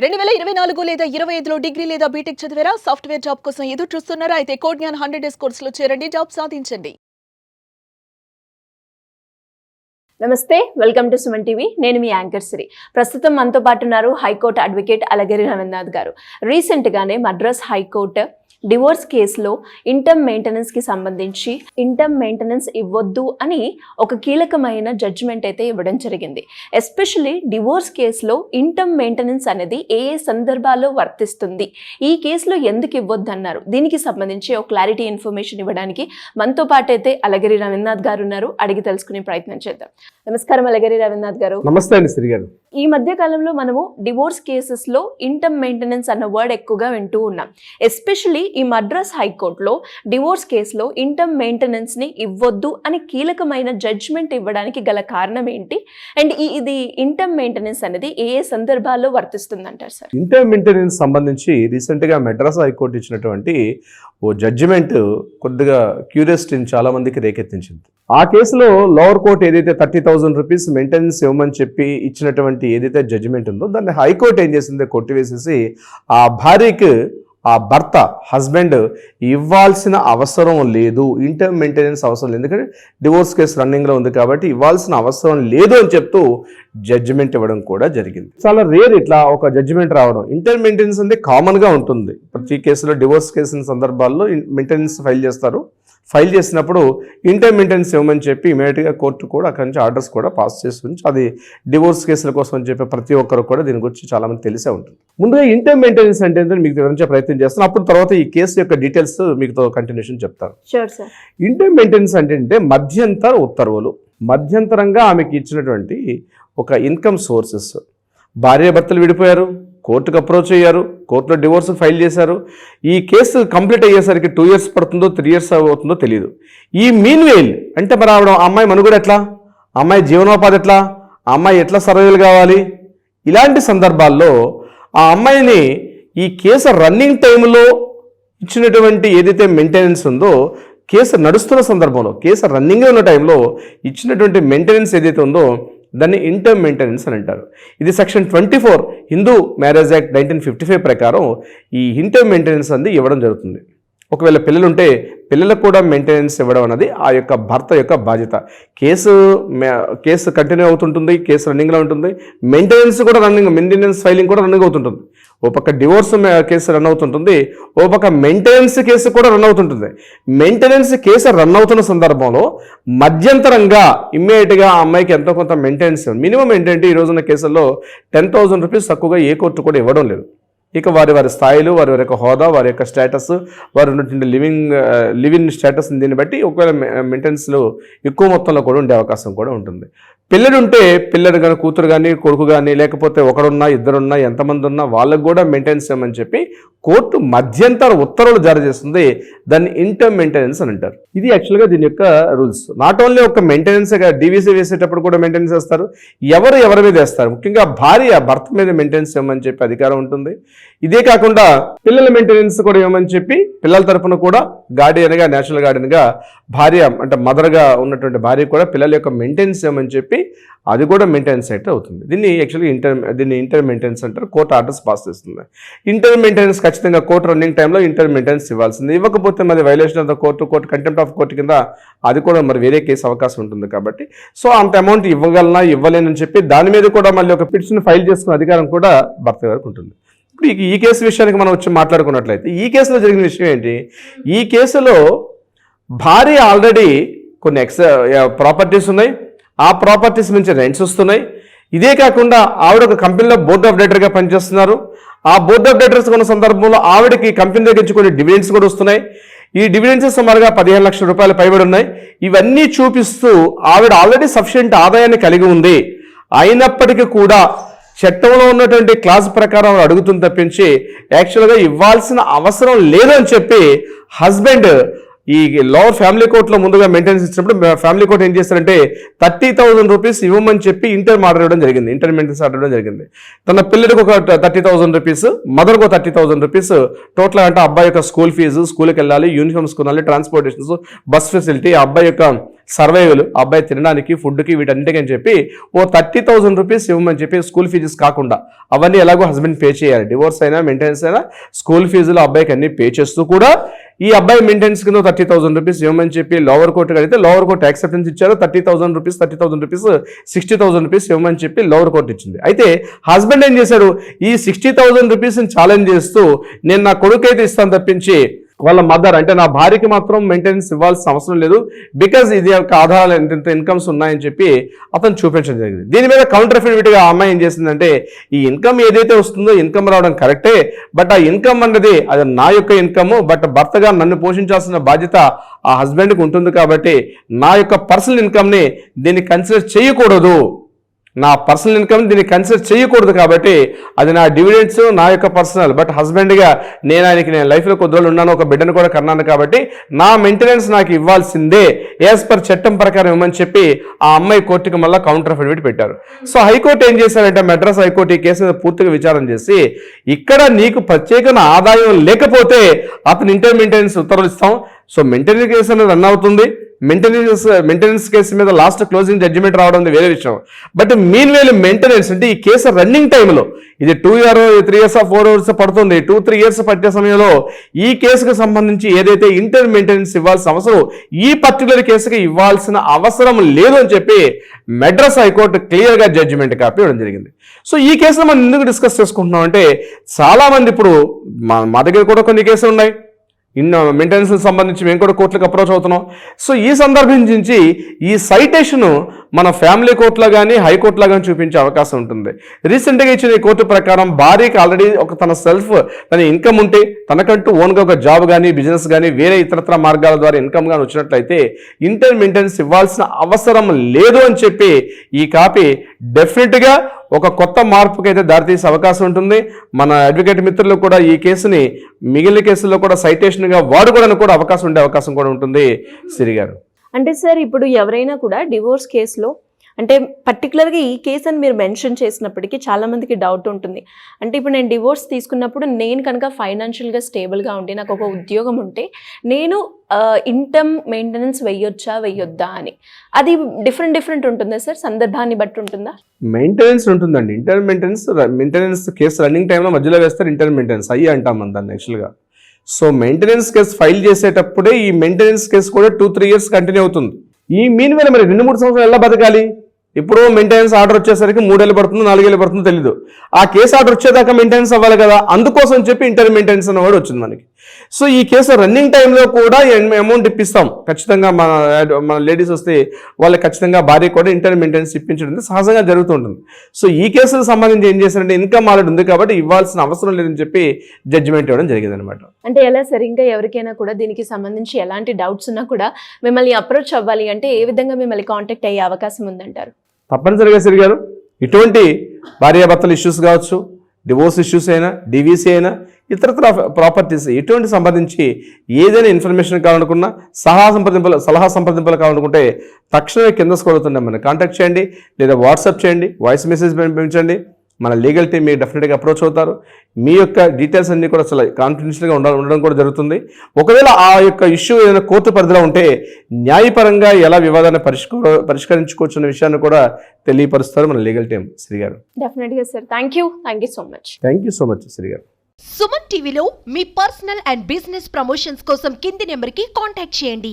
2024 లేదా 25లో డిగ్రీ లేదా బీటెక్ చదివారా? సాఫ్ట్వేర్ జాబ్ కోసం ఎదురు చూస్తున్నారా? అయితే కోడ్ జ్ఞాన్ 100 డేస్ కోర్సులో చేరండి, జాబ్ సాధించండి. నమస్తే, వెల్కమ్ టు సుమన్ టీవీ. నేను మీ యాంకర్ శ్రీ. ప్రస్తుతం మనతో పాటు ఉన్నారు హైకోర్టు అడ్వకేట్ అలగిరి రవీంద్రనాథ్ గారు. రీసెంట్గానే మద్రాస్ హైకోర్టు డివోర్స్ కేసులో ఇంటర్మ్ మెయింటెనెన్స్కి సంబంధించి ఇంటర్మ్ మెయింటెనెన్స్ ఇవ్వద్దు అని ఒక కీలకమైన జడ్జిమెంట్ అయితే ఇవ్వడం జరిగింది. ఎస్పెషలీ డివోర్స్ కేసులో ఇంటర్మ్ మెయింటెనెన్స్ అనేది ఏ సందర్భాల్లో వర్తిస్తుంది, ఈ కేసులో ఎందుకు ఇవ్వద్దు అన్నారు, దీనికి సంబంధించి ఒక క్లారిటీ ఇన్ఫర్మేషన్ ఇవ్వడానికి మనతో పాటు అయితే అలగిరి రవీంద్రనాథ్ గారు ఉన్నారు. అడిగి తెలుసుకునే ప్రయత్నం చేద్దాం. నమస్కారం అలగిరి రవీంద్రనాథ్ గారు. నమస్తే అండి శ్రీ గారు. ఈ మధ్య కాలంలో మనము డివోర్స్ కేసెస్లో ఇంటర్మ్ మెయింటెనెన్స్ అన్న వర్డ్ ఎక్కువగా వింటూ ఉన్నాం. ఎస్పెషలీ ఈ మద్రాస్ హైకోర్టులో డివోర్స్ కేసులో ఇంటర్మ్ మెయింటెనెన్స్ని ఇవ్వద్దు అని కీలకమైన జడ్జ్మెంట్ ఇవ్వడానికి గల కారణం ఏంటి, అండ్ ఇది ఇంటర్మ్ మెయింటెనెన్స్ అనేది ఏ సందర్భాల్లో వర్తిస్తుంది అంటారు సార్? ఇంటర్మ్ మెయింటెనెన్స్ సంబంధించి రీసెంట్గా మద్రాస్ హైకోర్టు ఇచ్చినటువంటి ఓ జడ్జిమెంట్ కొద్దిగా క్యూరియాసిటీని చాలా మందికి రేకెత్తించింది. ఆ కేసులో లోవర్ కోర్టు ఏదైతే 30,000 రూపీస్ మెయింటెనెన్స్ ఇవ్వమని చెప్పి ఇచ్చినటువంటి ఏదైతే జడ్జిమెంట్ ఉందో దాన్ని హైకోర్టు ఏం చేసిందో కొట్టివేసేసి ఆ భార్యకి ఆ భర్త హస్బెండ్ ఇవ్వాల్సిన అవసరం లేదు, ఇంటర్మ్ మెయింటెనెన్స్ అవసరం లేదు, ఎందుకంటే డివోర్స్ కేసు రన్నింగ్లో ఉంది కాబట్టి ఇవ్వాల్సిన అవసరం లేదు అని చెప్తూ జడ్జిమెంట్ ఇవ్వడం కూడా జరిగింది. చాలా రేర్ ఇట్లా ఒక జడ్జిమెంట్ రావడం. ఇంటర్మ్ మెయింటెనెన్స్ అనేది కామన్గా ఉంటుంది. ప్రతి కేసులో డివోర్స్ కేసు సందర్భాల్లో మెయింటెనెన్స్ ఫైల్ చేస్తారు. ఫైల్ చేసినప్పుడు ఇంటర్మ్ మెయింటెనెన్స్ ఇవ్వమని చెప్పి ఇమీడియట్గా కోర్టు కూడా అక్కడి నుంచి ఆర్డర్స్ కూడా పాస్ చేస్తుంది. అది డివోర్స్ కేసుల కోసం అని చెప్పి ప్రతి ఒక్కరు కూడా దీని గురించి చాలా మంది తెలిసే ఉంటుంది. ముందుగా ఇంటర్మ్ మెయింటెనెన్స్ అంటే మీకు వివరించే ప్రయత్నం చేస్తాను. అప్పుడు తర్వాత ఈ కేసు యొక్క డీటెయిల్స్ మీతో కంటిన్యూషన్ చెప్తాను. ఇంటర్మ్ మెయింటెనెన్స్ అంటే మధ్యంతర ఉత్తర్వులు. మధ్యంతరంగా ఆమెకి ఇచ్చినటువంటి ఒక ఇన్కమ్ సోర్సెస్. భార్యాభర్తలు విడిపోయారు, కోర్టుకు అప్రోచ్ అయ్యారు, కోర్టులో డివోర్స్ ఫైల్ చేశారు. ఈ కేసు కంప్లీట్ అయ్యేసరికి 2 years పడుతుందో 3 years అవుతుందో తెలియదు. ఈ మీన్ వేల్ అంటే మరి ఆవిడ అమ్మాయి మనుగడ ఎట్లా, అమ్మాయి జీవనోపాధి ఎట్లా, అమ్మాయి ఎట్లా సర్వైవల్ కావాలి, ఇలాంటి సందర్భాల్లో ఆ అమ్మాయిని ఈ కేసు రన్నింగ్ టైంలో ఇచ్చినటువంటి ఏదైతే మెయింటెనెన్స్ ఉందో, కేసు నడుస్తున్న సందర్భంలో కేసు రన్నింగ్లో ఉన్న టైంలో ఇచ్చినటువంటి మెయింటెనెన్స్ ఏదైతే ఉందో దాన్ని ఇంటర్మ్ మెయింటెనెన్స్ అని అంటారు. ఇది సెక్షన్ 24 హిందూ మ్యారేజ్ యాక్ట్ 1955 ప్రకారం ఈ ఇంటర్మ్ మెయింటెనెన్స్ అనేది ఇవ్వడం జరుగుతుంది. ఒకవేళ పిల్లలు ఉంటే పిల్లలకు కూడా మెయింటెనెన్స్ ఇవ్వడం అనేది ఆ యొక్క భర్త యొక్క బాధ్యత. కేసు కంటిన్యూ అవుతుంటుంది, కేసు రన్నింగ్లో ఉంటుంది, మెయింటెనెన్స్ ఫైలింగ్ కూడా రన్నింగ్ అవుతుంటుంది. ఓ పక్క డివోర్స్ కేసు రన్ అవుతుంటుంది, ఓ పక్క మెయింటెనెన్స్ కేసు కూడా రన్ అవుతుంటుంది. మెయింటెనెన్స్ కేసు రన్ అవుతున్న సందర్భంలో మధ్యంతరంగా ఇమ్మీడియట్గా ఆ అమ్మాయికి ఎంతో కొంత మెయింటెనెన్స్, మినిమం ఏంటంటే ఈ రోజున్న కేసుల్లో 10,000 రూపీస్ తక్కువగా ఏ కోర్టు కూడా ఇవ్వడం లేదు. ఇక వారి స్థాయిలు, వారి యొక్క హోదా, వారి యొక్క స్టేటస్, వారు ఉన్నటువంటి లివింగ్ స్టేటస్, దీన్ని బట్టి ఒకవేళ మెయింటెనెన్స్లో ఎక్కువ మొత్తంలో కూడా ఉండే అవకాశం కూడా ఉంటుంది. పిల్లలు ఉంటే పిల్లలు కానీ, కూతురు కానీ, కొడుకు కానీ, లేకపోతే ఒకడున్నా ఇద్దరున్నా ఎంతమంది ఉన్నా వాళ్ళకు కూడా మెయింటెనెన్స్ ఇవ్వమని చెప్పి కోర్టు మధ్యంతర ఉత్తర్వులు జారీ చేస్తుంది. దాన్ని ఇంటర్మ్ మెయింటెనెన్స్ అని అంటారు. ఇది యాక్చువల్గా దీని యొక్క రూల్స్. నాట్ ఓన్లీ ఒక మెయింటెనెన్స్, డీవీసీ వేసేటప్పుడు కూడా మెయింటెనెన్స్ వేస్తారు. ఎవరి మీద వేస్తారు, ముఖ్యంగా భర్త మీద మెయింటెనెన్స్ ఇవ్వమని చెప్పి అధికారం ఉంటుంది. ఇదే కాకుండా పిల్లల మెయింటెనెన్స్ కూడా ఇవ్వమని చెప్పి పిల్లల తరఫున కూడా గార్డియన్గా, నేషనల్ గార్డియన్గా భార్య అంటే మదర్గా ఉన్నటువంటి భార్య కూడా పిల్లల యొక్క మెయింటెనెన్స్ ఇవ్వమని చెప్పి అది కూడా మెయింటెనెన్స్ అయితే అవుతుంది. దీన్ని యాక్చువల్గా ఇంటర్మ్ మెయింటెనెన్స్ అంటారు. కోర్టు ఆర్డర్స్ పాస్ చేస్తుంది. ఇంటర్మ్ మెయింటెనెన్స్ ఖచ్చితంగా కోర్టు రన్నింగ్ టైంలో ఇంటర్మ్ మెయింటెనెన్స్ ఇవ్వాల్సింది. ఇవ్వకపోతే మరి violation of the court contempt of court కింద అది కూడా మరి వేరే కేసు అవకాశం ఉంటుంది. కాబట్టి సో అంత అమౌంట్ ఇవ్వగలనా ఇవ్వలేనని చెప్పి దాని మీద కూడా మళ్ళీ ఒక పిటిషన్ ఫైల్ చేసుకునే అధికారం కూడా భర్త గారికి ఉంటుంది. ఇప్పుడు ఈ కేసు విషయానికి మనం వచ్చి మాట్లాడుకున్నట్లయితే ఈ కేసులో జరిగిన విషయం ఏంటి, ఈ కేసులో భార్య ఆల్రెడీ కొన్ని ప్రాపర్టీస్ ఉన్నాయి, ఆ ప్రాపర్టీస్ నుంచి రెంట్స్ వస్తున్నాయి. ఇదే కాకుండా ఆవిడ ఒక కంపెనీలో బోర్డ్ ఆఫ్ డైరెక్టర్గా పనిచేస్తున్నారు. ఆ బోర్డ్ ఆఫ్ డైరెక్టర్స్ ఉన్న సందర్భంలో ఆవిడకి కంపెనీ దగ్గర నుంచి కొన్ని డివిడెండ్స్ కూడా వస్తున్నాయి. ఈ డివిడెండ్స్ సుమారుగా 15 లక్షల రూపాయలు పైబడి ఉన్నాయి. ఇవన్నీ చూపిస్తూ ఆవిడ ఆల్రెడీ సఫిషియెంట్ ఆదాయాన్ని కలిగి ఉంది. అయినప్పటికీ కూడా చట్టంలో ఉన్నటువంటి క్లాస్ ప్రకారం అడుగుతుంది తప్పించి యాక్చువల్గా ఇవ్వాల్సిన అవసరం లేదని చెప్పి హస్బెండ్ ఈ లోవర్ ఫ్యామిలీ కోర్టులో ముందుగా మెయింటెనెన్స్ ఇచ్చినప్పుడు ఫ్యామిలీ కోర్టు ఏం చేస్తారంటే 30,000 రూపీస్ ఇవ్వమని చెప్పి ఇంటర్మ్ మెయింటెనెన్స్ ఆర్డర్ ఇవ్వడం జరిగింది. తన పిల్లడికి ఒక 30,000 రూపీస్, మదర్కి 30,000 రూపీస్, టోటల్ అంటే అబ్బాయి యొక్క స్కూల్ ఫీజు, స్కూల్కి వెళ్ళాలి, యూనిఫామ్స్ కొనాలి, ట్రాన్స్పోర్టేషన్స్, బస్ ఫెసిలిటీ, అబ్బాయి యొక్క సర్వైవల్, అబ్బాయి తినడానికి, ఫుడ్కి, వీటన్నిటికీ అని చెప్పి ఓ 30,000 రూపీస్ ఇవ్వమని చెప్పి స్కూల్ ఫీజెస్ కాకుండా అవన్నీ ఎలాగో హస్బెండ్ పే చేయాలి. డివోర్స్ అయినా మెయింటెనెన్స్ అయినా స్కూల్ ఫీజులు అబ్బాయికి అన్ని పే చేస్తూ కూడా ఈ అబ్బాయి మెయింటెనెన్స్ కింద 30,000 రూపీస్ ఇవ్వమని చెప్పి లోవర్ కోర్టు అడిగితే లోవర్ కోర్టు యాక్సెప్టెన్స్ ఇచ్చారు. 30,000 రూపీస్ 60,000 రూపీస్ ఇవ్వమని చెప్పి లోవర్ కోర్టు ఇచ్చింది. అయితే హస్బెండ్ ఏం చేశాడు, ఈ 60,000 రూపీస్ని ఛాలెంజ్ చేస్తూ నేను నా కొడుకైతే ఇస్తాను తప్పించి వాళ్ళ మదర్ అంటే నా భార్యకి మాత్రం మెయింటెనెన్స్ ఇవ్వాల్సిన అవసరం లేదు, బికాజ్ ఇది యొక్క ఆధారాలు ఎంత ఇన్కమ్స్ ఉన్నాయని చెప్పి అతను చూపించడం జరిగింది. దీని మీద కౌంటర్ అఫిడవిట్గా ఆ అమ్మాయి ఏం చేసిందంటే, ఈ ఇన్కమ్ ఏదైతే వస్తుందో ఇన్కమ్ రావడం కరెక్టే, బట్ ఆ ఇన్కమ్ అన్నది అది నా యొక్క ఇన్కమ్, బట్ భర్తగా నన్ను పోషించాల్సిన బాధ్యత ఆ హస్బెండ్కి ఉంటుంది కాబట్టి నా యొక్క పర్సనల్ ఇన్కమ్ని దీన్ని కన్సిడర్ చేయకూడదు, నా పర్సనల్ ఇన్కమ్ దీన్ని కన్సిడర్ చేయకూడదు కాబట్టి అది నా డివిడెండ్స్ నా యొక్క పర్సనల్, బట్ హస్బెండ్గా నేను లైఫ్లో కొద్ది రోజులు ఉన్నాను, ఒక బిడ్డను కూడా కన్నాను కాబట్టి నా మెయింటెనెన్స్ నాకు ఇవ్వాల్సిందే యాజ్ పర్ చట్టం ప్రకారం ఇవ్వమని చెప్పి ఆ అమ్మాయి కోర్టుకి మళ్ళీ కౌంటర్ అఫిడవిట్ పెట్టారు. సో హైకోర్టు ఏం చేశారంటే, మెడ్రాస్ హైకోర్టు ఈ కేసు మీద పూర్తిగా విచారణ చేసి ఇక్కడ నీకు ప్రత్యేకమైన ఆదాయం లేకపోతే అతను ఇంటర్ మెయింటెనెన్స్ ఉత్తర్వులు ఇస్తాం. సో మెయింటెనెన్స్ కేసు అనేది రన్ అవుతుంది. మెయింటెనెన్స్ కేసు మీద లాస్ట్ క్లోజింగ్ జడ్జిమెంట్ రావడం వేరే విషయం. బట్ మీన్ వేలు మెయింటెనెన్స్ అంటే ఈ కేసు రన్నింగ్ టైంలో ఇది 2 years 3 years 4 years పడుతుంది, 2-3 years పట్టే సమయంలో ఈ కేసుకు సంబంధించి ఏదైతే ఇంటర్ మెయింటెనెన్స్ ఇవ్వాల్సిన అవసరం ఈ పర్టికులర్ కేసుకి ఇవ్వాల్సిన అవసరం లేదు అని చెప్పి మెడ్రాస్ హైకోర్టు క్లియర్గా జడ్జిమెంట్ కాపీ ఇవ్వడం జరిగింది. సో ఈ కేసులో మనం ఎందుకు డిస్కస్ చేసుకుంటున్నాం అంటే, చాలామంది ఇప్పుడు మా దగ్గర కూడా కొన్ని కేసులు ఉన్నాయి, మెయింటెనెన్స్ సంబంధించి మేము కూడా కోర్టులకు అప్రోచ్ అవుతున్నాం. సో ఈ సందర్భించి ఈ సైటేషన్ మన ఫ్యామిలీ కోర్టులో కానీ హైకోర్టులో కానీ చూపించే అవకాశం ఉంటుంది. రీసెంట్గా ఇచ్చిన ఈ కోర్టు ప్రకారం భార్యకి ఆల్రెడీ తన ఇన్కమ్ ఉంటే, తనకంటూ ఓన్గా ఒక జాబ్ కానీ బిజినెస్ కానీ వేరే ఇతరత్ర మార్గాల ద్వారా ఇన్కమ్ కానీ వచ్చినట్లయితే ఇంటర్ మెయింటెనెన్స్ ఇవ్వాల్సిన అవసరం లేదు అని చెప్పి ఈ కాపీ డెఫినెట్గా ఒక కొత్త మార్పుకి అయితే దారితీసే అవకాశం ఉంటుంది. మన అడ్వకేట్ మిత్రులు కూడా ఈ కేసుని మిగిలిన కేసుల్లో కూడా సైటేషన్గా వాడుకోవడానికి కూడా అవకాశం కూడా ఉంటుంది. సిరి గారు, అంటే సార్ ఇప్పుడు ఎవరైనా కూడా డివోర్స్ కేసులో అంటే పర్టికులర్గా ఈ కేసు అని మీరు మెన్షన్ చేసినప్పటికీ చాలామందికి డౌట్ ఉంటుంది. అంటే ఇప్పుడు నేను డివోర్స్ తీసుకున్నప్పుడు నేను కనుక ఫైనాన్షియల్గా స్టేబుల్గా ఉంటే, నాకు ఒక ఉద్యోగం ఉంటే నేను ఇన్కమ్ మెయింటెనెన్స్ వెయ్యొద్దా అని, అది డిఫరెంట్ ఉంటుందా సార్? సందర్భాన్ని బట్టి ఉంటుందా? మెయింటెనెన్స్ ఉంటుందండి. ఇంటర్ మెయింటెనెన్స్ కేసు రన్నింగ్ టైంలో మధ్యలో వేస్తారు ఇంటర్ మెయింటెనెన్స్ అయ్యి అంటాం మనం దాన్ని యాక్చువల్గా. సో మెయింటెనెన్స్ కేసు ఫైల్ చేసేటప్పుడే ఈ మెయింటెనెన్స్ కేసు కూడా 2-3 years కంటిన్యూ అవుతుంది. ఈ మీన్ వేళ మరి 2-3 సంవత్సరాలు ఎలా బతకాలి? ఇప్పుడు మెయింటెనెన్స్ ఆర్డర్ వచ్చేసరికి 3 ఏళ్ళు పడుతుందో 4 ఏళ్ళు పడుతుందో తెలీదు. ఆ కేసు ఆర్డర్ వచ్చేదాకా మెయింటెనెన్స్ అవ్వాలి కదా, అందుకోసం చెప్పి ఇంటర్ మెయింటెనెన్స్ అన్న వాడు వచ్చింది మనకి. సో ఈ కేసు రన్నింగ్ టైంలో కూడా అమౌంట్ ఇప్పిస్తాం ఖచ్చితంగా. మన లేడీస్ వస్తే వాళ్ళకి ఖచ్చితంగా భార్య కూడా ఇంటర్ మెయింటెనెన్స్ ఇప్పించడం సహజంగా జరుగుతుంటుంది. సో ఈ కేసుకు సంబంధించి ఏం చేశారంటే, ఇన్కమ్ ఆల్రెడీ ఉంది కాబట్టి ఇవ్వాల్సిన అవసరం లేదని చెప్పి జడ్జిమెంట్ ఇవ్వడం జరిగింది అనమాట. అంటే ఎలా సార్, ఇంకా ఎవరికైనా కూడా దీనికి సంబంధించి ఎలాంటి డౌట్స్ ఉన్నా కూడా మిమ్మల్ని అప్రోచ్ అవ్వాలి అంటే ఏ విధంగా మిమ్మల్ని కాంటాక్ట్ అయ్యే అవకాశం ఉందంటారు? తప్పనిసరిగా సిరి గారు, ఇటువంటి భార్యాభర్తల ఇష్యూస్ కావచ్చు, డివోర్స్ ఇష్యూస్ అయినా, డివిసి అయినా, ఇతరత్ర ప్రాపర్టీస్ ఎటువంటి సంబంధించి ఏదైనా ఇన్ఫర్మేషన్ కావాలనుకున్నా, సలహా సంప్రదింపులు కావాలనుకుంటే తక్షణమే కింద స్క్రోల్ అవుతుండే మనం కాంటాక్ట్ చేయండి, లేదా వాట్సాప్ చేయండి, వాయిస్ మెసేజ్ పంపించండి. మన లీగల్ టీం మీకు డెఫినెట్గా అప్రోచ్ అవుతారు. మీ యొక్క డీటెయిల్స్ అన్నీ కూడా చాలా కాన్ఫిడెన్షియల్గా ఉండడం కూడా జరుగుతుంది. ఒకవేళ ఆ యొక్క ఇష్యూ ఏదైనా కోర్టు పరిధిలో ఉంటే న్యాయపరంగా ఎలా వివాదాన్ని పరిష్కరించుకోవచ్చు అనే విషయాన్ని కూడా తెలియపరుస్తారు మన లీగల్ టీం. శ్రీ గారు, డెఫినెట్గా sir, thank you so much. Thank you so much Sri గారు. సుమన్ టీవీలో మీ పర్సనల్ అండ్ బిజినెస్ ప్రమోషన్స్ కోసం కింది నెంబర్కి కాంటాక్ట్ చేయండి.